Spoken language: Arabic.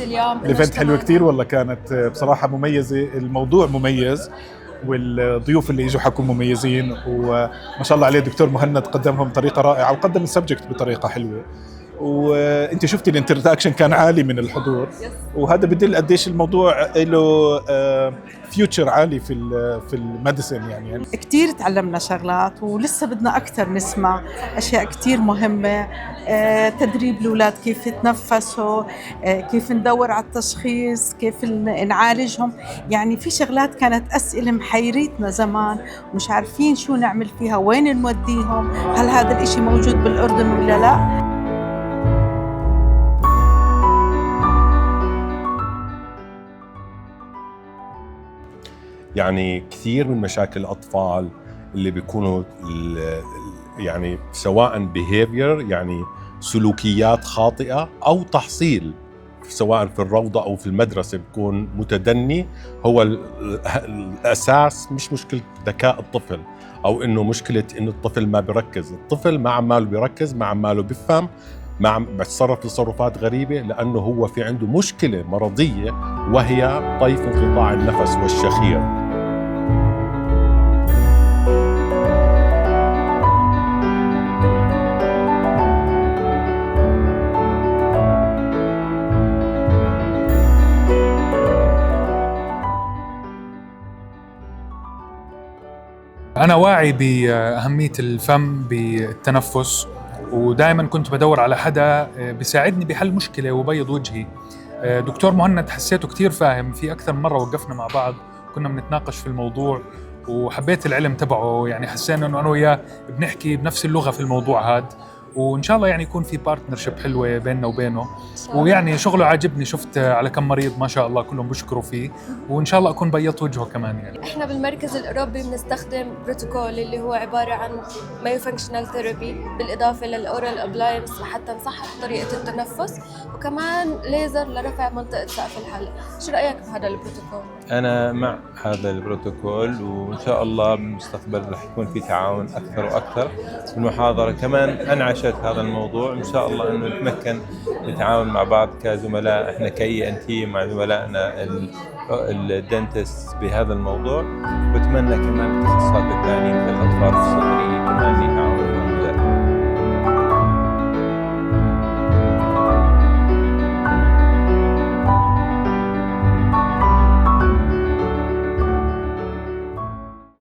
الايفنت اليوم. الايفنت حلوه كثير والله، كانت بصراحه مميزه، الموضوع مميز والضيوف اللي اجوا حكوا مميزين، وما شاء الله عليه دكتور مهند قدمهم بطريقه رائعه وقدم السبجكت بطريقه حلوه، وانت شفتي الانتراكشن كان عالي من الحضور، وهذا بدل قديش الموضوع له فيوتشر عالي في الميديسن يعني. كتير تعلمنا شغلات ولسه بدنا أكتر نسمع أشياء كتير مهمة. تدريب الأولاد كيف يتنفسوا، كيف ندور على التشخيص، كيف نعالجهم. يعني في شغلات كانت أسئلة محيريتنا زمان ومش عارفين شو نعمل فيها، وين نوديهم، هل هذا الإشي موجود بالأردن ولا لا. يعني كثير من مشاكل الأطفال اللي بيكونوا يعني سواء behavior يعني سلوكيات خاطئة أو تحصيل سواء في الروضة أو في المدرسة بيكون متدني، هو الأساس مش مشكلة ذكاء الطفل أو إنه مشكلة إنه الطفل ما بيركز. الطفل ما عماله بيركز، ما عماله بيفهم، ما بتصرف تصرفات غريبة لأنه هو في عنده مشكلة مرضية وهي طيف انقطاع النفس والشخير. أنا واعي بأهمية الفم بالتنفس، ودائما كنت بدور على حدا بيساعدني بحل مشكلة وبيض وجهي. دكتور مهند حسيته كتير فاهم، في أكثر من مرة وقفنا مع بعض كنا بنتناقش في الموضوع وحبيت العلم تبعه. يعني حسينا أنه أنا وياه بنحكي بنفس اللغة في الموضوع هاد، وإن شاء الله يعني يكون في بارتنرشيب حلوة بيننا وبينه. ويعني شغله عاجبني، شفت على كم مريض ما شاء الله كلهم بشكروا فيه، وإن شاء الله أكون بيضت وجهه كمان. يعني احنا بالمركز الأوروبي بنستخدم بروتوكول اللي هو عبارة عن مايوفانكشنال ثيرابي بالإضافة للأورال أبلاينس لحتى نصحح طريقة التنفس، وكمان ليزر لرفع منطقة سقف الحلق. شو رأيك بهذا البروتوكول؟ أنا مع هذا البروتوكول، وإن شاء الله بالمستقبل رح يكون في تعاون أكثر وأكثر. المحاضرة كمان أنعشت هذا الموضوع، إن شاء الله إنه نتمكن نتعاون مع بعض كزملاء، إحنا كي أن تي مع زملائنا الدنتست بهذا الموضوع. بتمنى كمان التخصصات الثانية مثل الأطفال الصدرية كمان يتعاونوا.